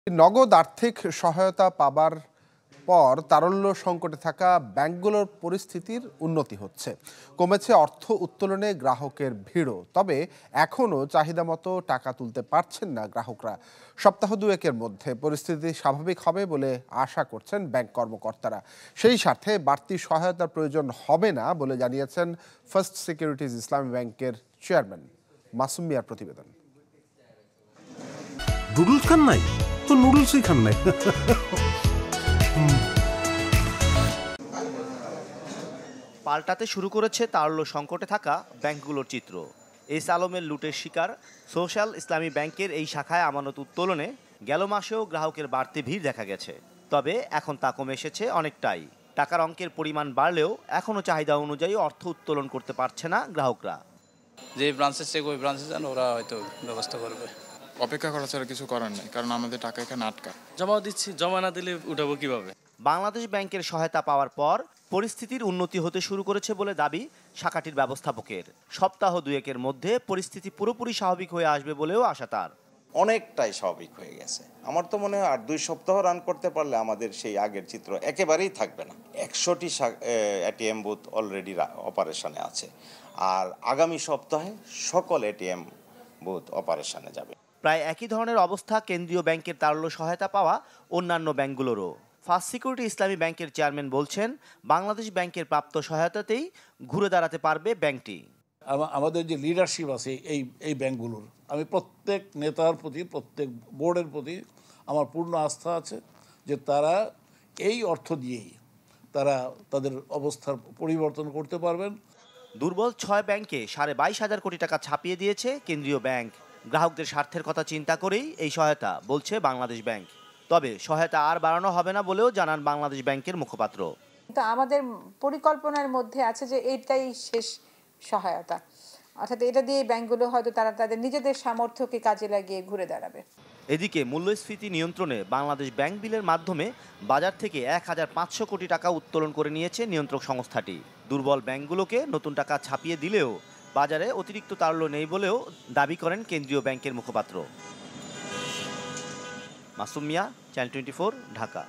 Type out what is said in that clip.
নগদ আর্থিক সহায়তা পাবার পর তারল্য সংকটে থাকা ব্যাংকগুলোর পরিস্থিতির উন্নতি হচ্ছে। কমেছে অর্থ উত্তোলনে গ্রাহকের ভিড়ও, তবে এখনও চাহিদা মতো টাকা তুলতে পারছেন না গ্রাহকরা। সপ্তাহ দুয়েকের মধ্যে পরিস্থিতি স্বাভাবিক হবে বলে আশা করছেন ব্যাংক কর্মকর্তারা। সেই স্বার্থে বাড়তি সহায়তার প্রয়োজন হবে না বলে জানিয়েছেন ফার্স্ট সিকিউরিটিজ ইসলামী ব্যাংকের চেয়ারম্যান। মাসুম মিয়ার প্রতিবেদন। নুডলস খান নাই তো নুডলসই খান নাই। পাল্টাতে শুরু করেছে তারল্য সংকটে থাকা ব্যাংকগুলোর চিত্র। এস আলমের লুটের শিকার সোশ্যাল ইসলামী ব্যাংকের এই শাখায় আমানত উত্তোলনে গেল মাসেও গ্রাহকের বাড়তি ভিড় দেখা গেছে। তবে এখন তা কমে এসেছে অনেকটাই। টাকার অঙ্কের পরিমাণ বাড়লেও এখনও চাহিদা অনুযায়ী অর্থ উত্তোলন করতে পারছে না গ্রাহকরা। যে ব্রাঞ্চের চেয়ে ওই ব্রাঞ্চে যান, ওরা হয়তো ব্যবস্থা করবে। অপেক্ষা করা ছাড়া কিছু করার নেই, কারণ আমাদের টাকা এখানে আটকা। জমা দিচ্ছি, জমা না দিলে উঠাবো কিভাবে? বাংলাদেশ ব্যাংকের সহায়তা পাওয়ার পর পরিস্থিতির উন্নতি হতে শুরু করেছে বলে দাবি শাখাটির ব্যবস্থাপকের। সপ্তাহ দুয়েকের মধ্যে পরিস্থিতি পুরোপুরি স্বাভাবিক হয়ে আসবে বলেও আশা তার। অনেকটাই স্বাভাবিক হয়ে গেছে। আমার তো মনে হয় আর 2 সপ্তাহ রান করতে পারলে আমাদের সেই আগের চিত্র একেবারেই থাকবে না। 100টি এটিএম বুথ অলরেডি অপারেশনে আছে, আর আগামী সপ্তাহে সকল এটিএম বুথ অপারেশনে যাবে। প্রায় একই ধরনের অবস্থা কেন্দ্রীয় ব্যাংকের তারল্য সহায়তা পাওয়া অন্যান্য ব্যাংকগুলোরও। ফার্স্ট সিকিউরিটি ইসলামী ব্যাংকের চেয়ারম্যান বলছেন, বাংলাদেশ ব্যাংকের প্রাপ্ত সহায়তাতেই ঘুরে দাঁড়াতে পারবে ব্যাংকটি। আমাদের যে লিডারশিপ আছে এই ব্যাংকগুলোর, আমি প্রত্যেক নেতার প্রতি, প্রত্যেক বোর্ডের প্রতি আমার পূর্ণ আস্থা আছে যে তারা এই অর্থ দিয়েই তারা তাদের অবস্থার পরিবর্তন করতে পারবেন। দুর্বল 6 ব্যাংকে 22,500 কোটি টাকা ছাপিয়ে দিয়েছে কেন্দ্রীয় ব্যাংক। গ্রাহকদের স্বার্থের কথা চিন্তা করেই এই সহায়তা, বলছে বাংলাদেশ ব্যাংক। তবে সহায়তা আর বাড়ানো হবে না বলেও জানান বাংলাদেশ ব্যাংকের মুখপাত্র। তো আমাদের পরিকল্পনার মধ্যে আছে যে এইটাই শেষ সহায়তা, অর্থাৎ এটা দিয়ে ব্যাংকগুলো হয়তো তারা তাদের নিজেদের সামর্থ্যকে কাজে লাগিয়ে ঘুরে দাঁড়াবে। এদিকে মূল্যস্ফীতি নিয়ন্ত্রণে বাংলাদেশ ব্যাংক বিলের মাধ্যমে বাজার থেকে 1,500 কোটি টাকা উত্তোলন করে নিয়েছে নিয়ন্ত্রক সংস্থাটি। দুর্বল ব্যাংকগুলোকে নতুন টাকা ছাপিয়ে দিলেও বাজারে অতিরিক্ত তারল্য নেই বলেও দাবি করেন কেন্দ্রীয় ব্যাংকের মুখপাত্র। মাসুম মিয়া, চ্যানেল 24, ঢাকা।